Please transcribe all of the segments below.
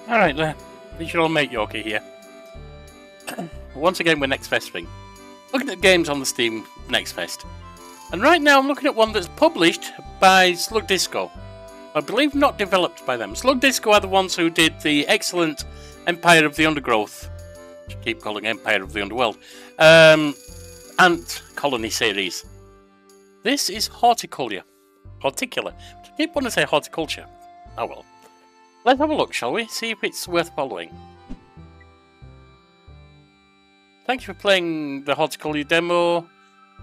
Alright there, it's your old mate Yorkie here. Once again with Next Festering. Looking at games on the Steam Next Fest. And right now I'm looking at one that's published by Slug Disco. I believe not developed by them. Slug Disco are the ones who did the excellent Empire of the Undergrowth. I keep calling Empire of the Underworld. Ant Colony series. This is Horticular. Horticular. I keep wanting to say horticulture. Oh well. Let's have a look, shall we? See if it's worth following. Thank you for playing the Horticular demo.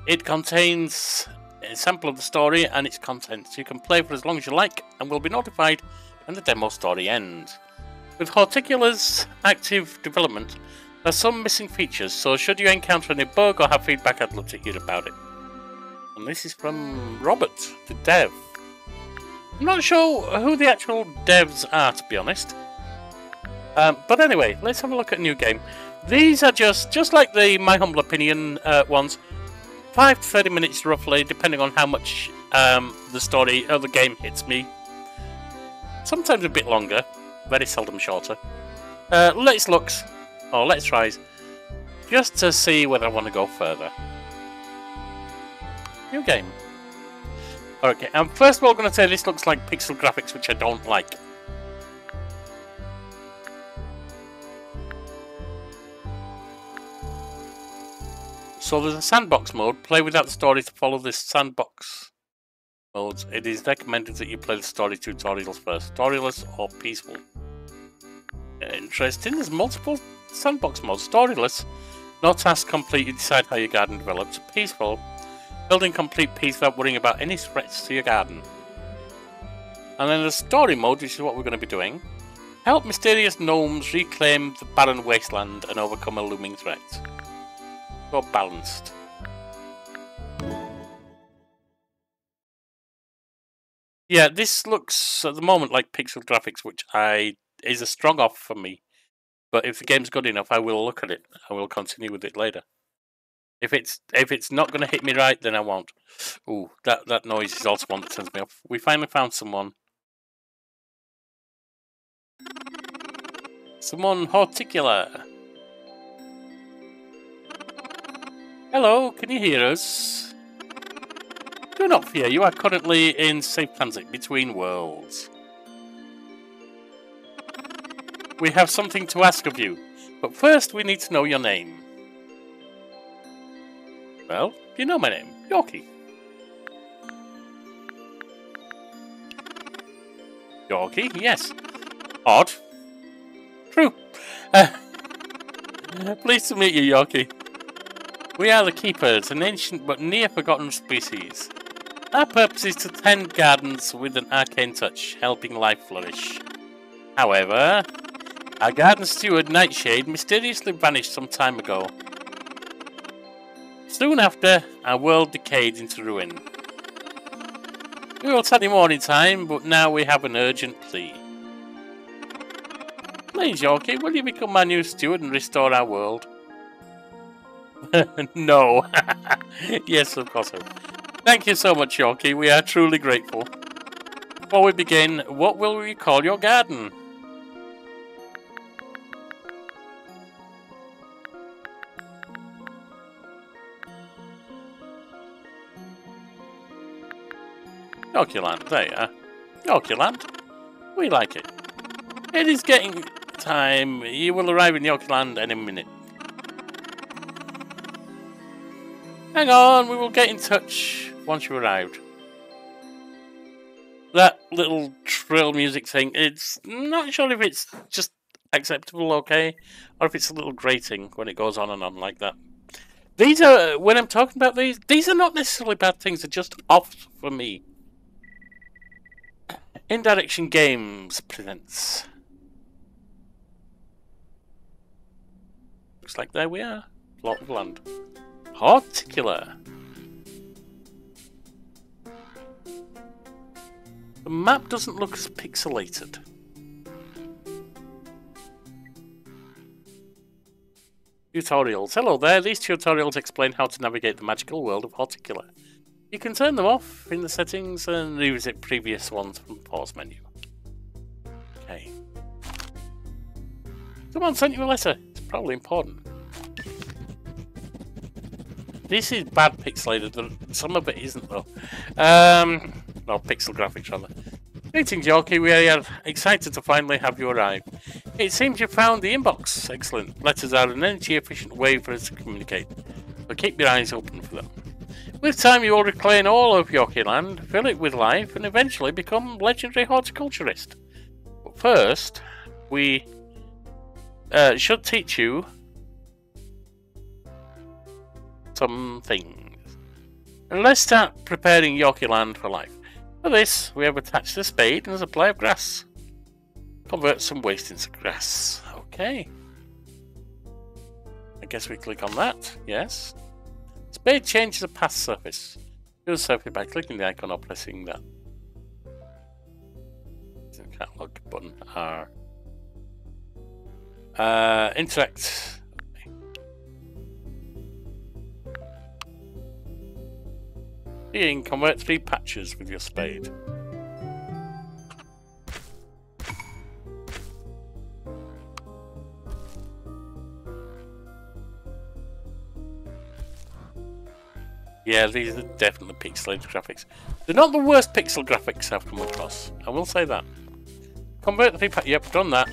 It contains a sample of the story and its contents. You can play for as long as you like and will be notified when the demo story ends. With Horticular's active development, there are some missing features, so should you encounter any bug or have feedback, I'd love to hear about it. And this is from Robert, the dev. I'm not sure who the actual devs are, to be honest. But anyway, let's have a look at a new game. These are just like the My Humble Opinion ones, 5 to 30 minutes roughly, depending on how much the story or the game hits me. Sometimes a bit longer, very seldom shorter. Let's try, just to see whether I want to go further. New game. Okay, I'm first of all going to say this looks like pixel graphics, which I don't like. So there's a sandbox mode. Play without the story to follow this sandbox modes. It is recommended that you play the story tutorials first. Storyless or peaceful. Interesting. There's multiple sandbox modes. Storyless. No task complete. You decide how your garden develops. Peaceful. Building complete peace without worrying about any threats to your garden. And then the story mode, which is what we're going to be doing. Help mysterious gnomes reclaim the barren wasteland and overcome a looming threat. Go balanced. Yeah, this looks at the moment like pixel graphics, which is a strong off for me. But if the game's good enough, I will look at it. I will continue with it later. If it's not going to hit me right, then I won't. Ooh, that noise is also one that turns me off. We finally found someone. Someone Horticular. Hello, can you hear us? Do not fear, you are currently in safe transit between worlds. We have something to ask of you, but first we need to know your name. Well, you know my name, Yorkie. Yorkie, yes. Odd. True. Pleased to meet you, Yorkie. We are the Keepers, an ancient but near-forgotten species. Our purpose is to tend gardens with an arcane touch, helping life flourish. However, our garden steward, Nightshade, mysteriously vanished some time ago. Soon after, our world decayed into ruin. We will tell you more in time, but now we have an urgent plea. Please, Yorkie, will you become my new steward and restore our world? No. Yes, of course I will. Thank you so much, Yorkie. We are truly grateful. Before we begin, what will we call your garden? Yorkieland, there you are. Yorkieland. We like it. It is getting time. You will arrive in Yorkieland any minute. Hang on, we will get in touch once you arrived. That little trill music thing, it's not sure if it's just acceptable, okay, or if it's a little grating when it goes on and on like that. These are, when I'm talking about these are not necessarily bad things, they're just off for me. Indirection Games presents. Looks like there we are. Plot of land. Horticular. The map doesn't look as pixelated. Tutorials. Hello there. These tutorials explain how to navigate the magical world of Horticular. You can turn them off in the settings and revisit previous ones from the pause menu. Okay. Someone sent you a letter. It's probably important. This is bad pixelated. Some of it isn't, though. No, pixel graphics, rather. Greetings, Yorkie. We are excited to finally have you arrive. It seems you found the inbox. Excellent. Letters are an energy-efficient way for us to communicate, so keep your eyes open for them. With time, you will reclaim all of Yorkie land, fill it with life, and eventually become legendary horticulturist. But first, we should teach you some things. And let's start preparing Yorkie land for life. For this, we have attached a spade and a supply of grass. Convert some waste into grass. Okay. I guess we click on that. Yes. Spade changes the path surface. Do the surface by clicking the icon or pressing that. Catalog button R. Interact. You can convert 3 patches with your spade. Yeah, these are definitely pixelated graphics. They're not the worst pixel graphics I've come across. I will say that. Convert the 3 patches. Yep, done that.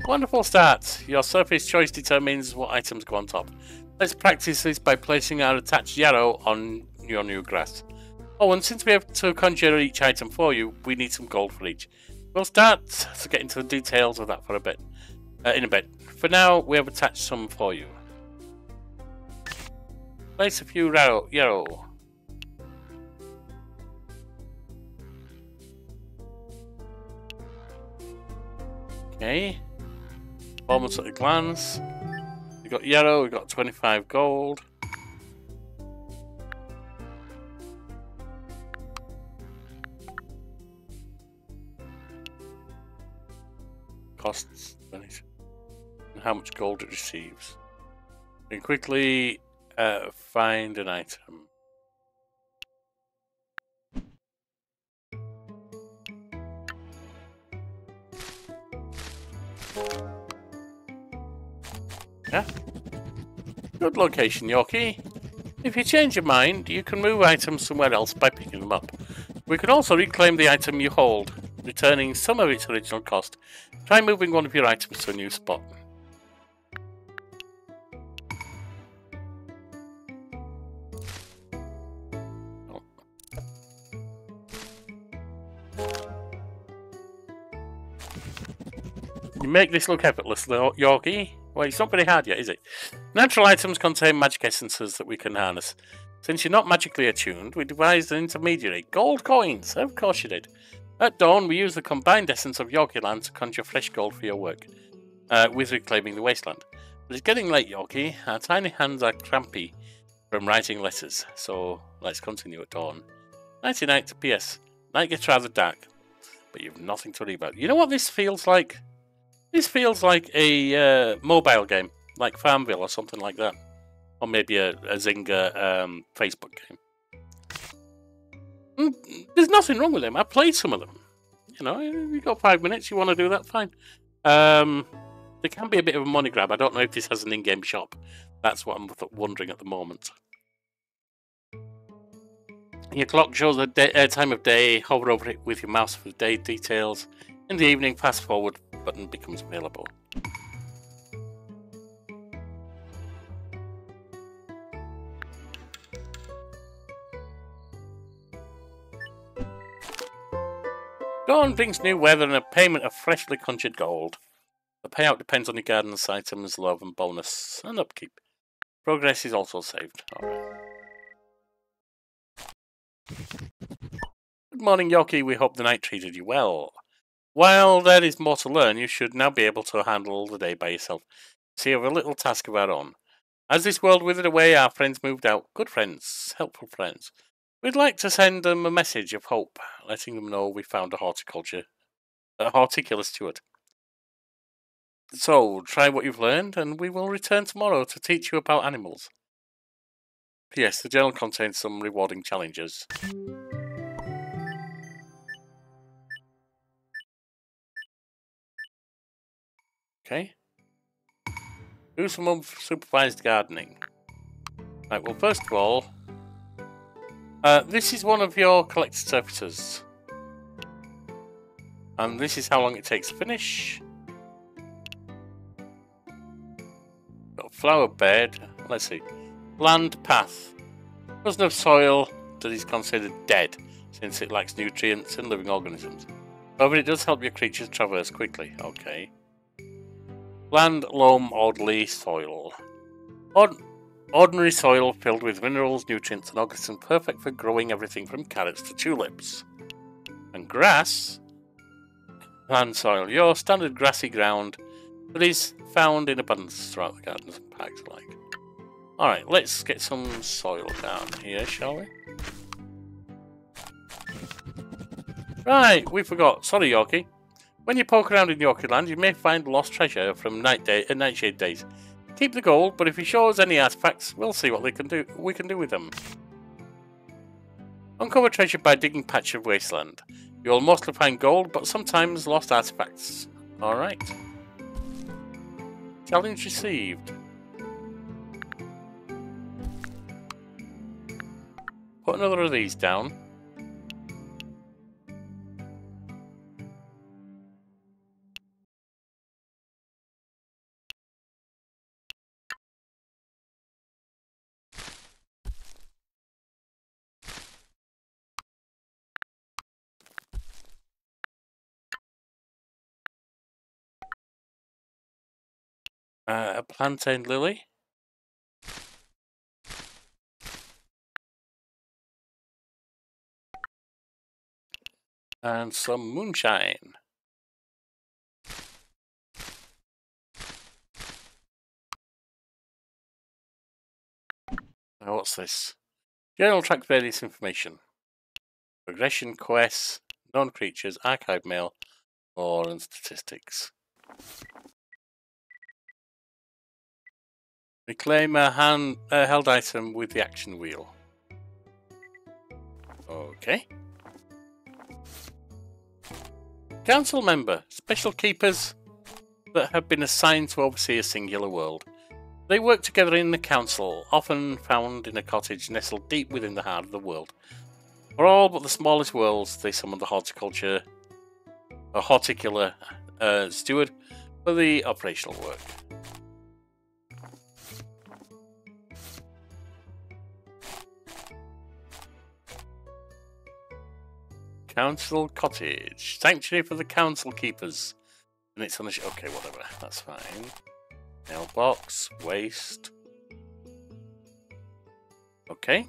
Wonderful start. Your surface choice determines what items go on top. Let's practice this by placing our attached yarrow on your new grass. Oh, and since we have to conjure each item for you, we need some gold for each. We'll start to get into the details of that for a bit. In a bit. For now, we have attached some for you. Place a few yarrow. Okay. Performance at a glance. We got yarrow, we got 25 gold. Costs and how much gold it receives. And quickly find an item. Yeah. Good location, Yorkie. If you change your mind, you can move items somewhere else by picking them up. We can also reclaim the item you hold, returning some of its original cost. Try moving one of your items to a new spot. Oh. You make this look effortless, Yorkie. Well, it's not very hard yet, is it? Natural items contain magic essences that we can harness. Since you're not magically attuned, we devised an intermediary. Gold coins! Of course you did. At dawn, we use the combined essence of Yorkie land to conjure fresh gold for your work, with reclaiming the wasteland. But it's getting late, Yorkie. Our tiny hands are crampy from writing letters, so let's continue at dawn. Nighty-night. P.S. Night gets rather dark, but you've nothing to worry about. You know what this feels like? This feels like a mobile game, like Farmville or something like that. Or maybe a Zynga Facebook game. There's nothing wrong with them. I played some of them. You know, you've got 5 minutes, you want to do that, fine. There can be a bit of a money grab. I don't know if this has an in-game shop. That's what I'm wondering at the moment. Your clock shows the time of day. Hover over it with your mouse for the day details. In the evening, fast forward button becomes available. Dawn brings new weather and a payment of freshly conjured gold. The payout depends on your garden's items, love and bonus, and upkeep. Progress is also saved. Alright. Good morning, Yorkie. We hope the night treated you well. While there is more to learn, you should now be able to handle the day by yourself. So you have a little task of our own. As this world withered away, our friends moved out. Good friends, helpful friends. We'd like to send them a message of hope, letting them know we found a horticular steward. So, try what you've learned, and we will return tomorrow to teach you about animals. P.S. The journal contains some rewarding challenges. Okay. Do some unsupervised gardening. Right, well, first of all, this is one of your collected surfaces. And this is how long it takes to finish. Got a flower bed. Let's see. Land path. Doesn't have soil that is considered dead, since it lacks nutrients and living organisms. However, it does help your creatures traverse quickly. Okay. Land, loam, orderly soil. Ordinary soil filled with minerals, nutrients, and organisms, perfect for growing everything from carrots to tulips. And grass. Land soil. Your standard grassy ground that is found in abundance throughout the gardens and parks alike. Alright, let's get some soil down here, shall we? Right, we forgot. Sorry, Yorkie. When you poke around in Yorkie Land, you may find lost treasure from Nightshade days. Keep the gold, but if you show us any artifacts, we'll see what we can do with them. Uncover treasure by digging patch of wasteland. You'll mostly find gold, but sometimes lost artifacts. Alright. Challenge received. Put another of these down. A plantain lily. And some moonshine. Now what's this? Journal track various information. Progression, quests, known creatures, archive mail, lore and statistics. Reclaim a held item with the action wheel. Okay. Council member. Special keepers that have been assigned to oversee a singular world. They work together in the council, often found in a cottage nestled deep within the heart of the world. For all but the smallest worlds, they summon the horticular steward for the operational work. Council cottage. Sanctuary for the council keepers. And it's on the okay, whatever. That's fine. Mailbox. Waste. Okay.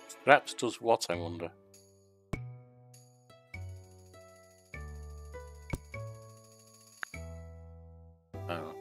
Scraps does what, I wonder? Oh.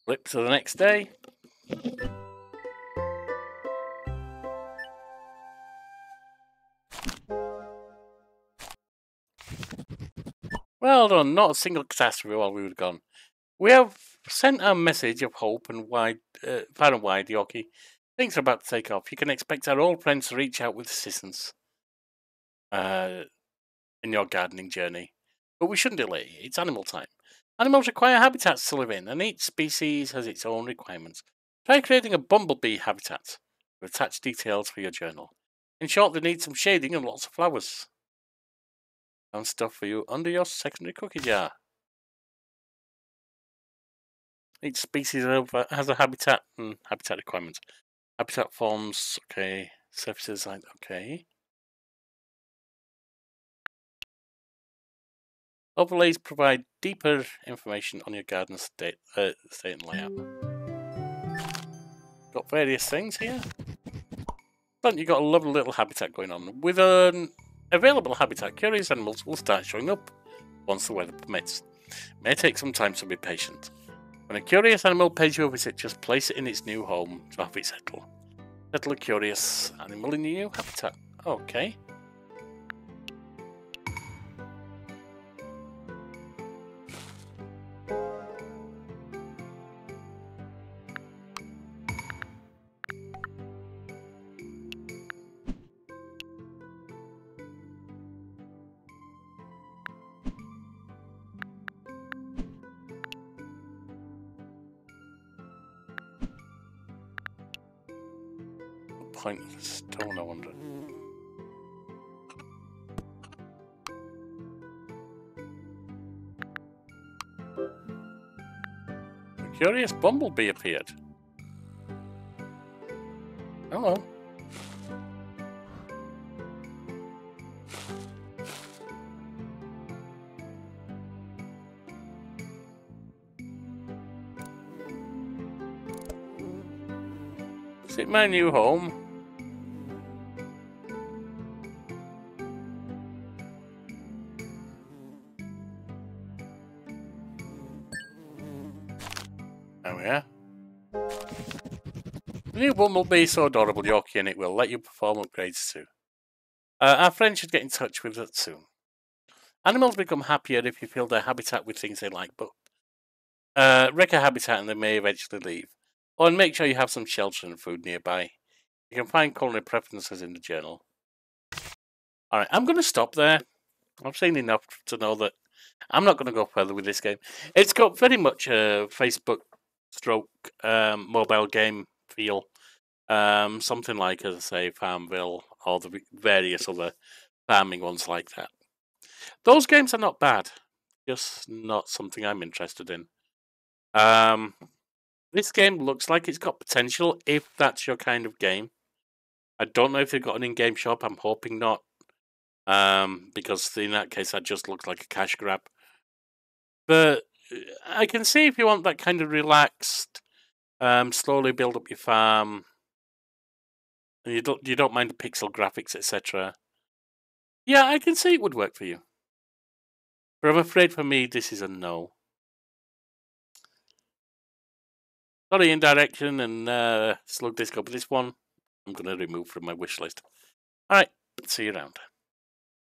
Flip to the next day. Well done, not a single catastrophe while we were gone. We have sent a message of hope and far and wide, Yorkie. Things are about to take off. You can expect our old friends to reach out with assistance in your gardening journey. But we shouldn't delay. It's animal time. Animals require habitats to live in, and each species has its own requirements. Try creating a bumblebee habitat with attached details for your journal. In short, they need some shading and lots of flowers. Found stuff for you under your secondary cookie jar. Each species has a habitat and habitat requirements. Habitat forms, okay. Surface design, okay. Overlays provide deeper information on your garden state and layout. Got various things here. But you've got a lovely little habitat going on. With an available habitat, curious animals will start showing up once the weather permits. It may take some time, so be patient. When a curious animal pays you a visit, just place it in its new home to have it settle. Settle a curious animal in your new habitat. Okay. Point of the stone, I wonder. A curious bumblebee appeared. Hello. Is it my new home? Oh yeah. The new bumblebee is so adorable, Yorkie, and it will let you perform upgrades too. Our friend should get in touch with that soon. Animals become happier if you fill their habitat with things they like, but wreck a habitat and they may eventually leave. Oh, and make sure you have some shelter and food nearby. You can find culinary preferences in the journal. Alright, I'm going to stop there. I've seen enough to know that I'm not going to go further with this game. It's got very much a Facebook stroke mobile game feel. Something like, as I say, Farmville or the various other farming ones like that. Those games are not bad, just not something I'm interested in. This game looks like it's got potential if that's your kind of game. I don't know if they've got an in-game shop. I'm hoping not, because in that case, that just looks like a cash grab. But I can see if you want that kind of relaxed, slowly build up your farm, and you don't mind the pixel graphics, etc. Yeah, I can see it would work for you. But I'm afraid for me, this is a no. Sorry, Indirection and Slug Disco, but this one I'm going to remove from my wish list. Alright, see you around.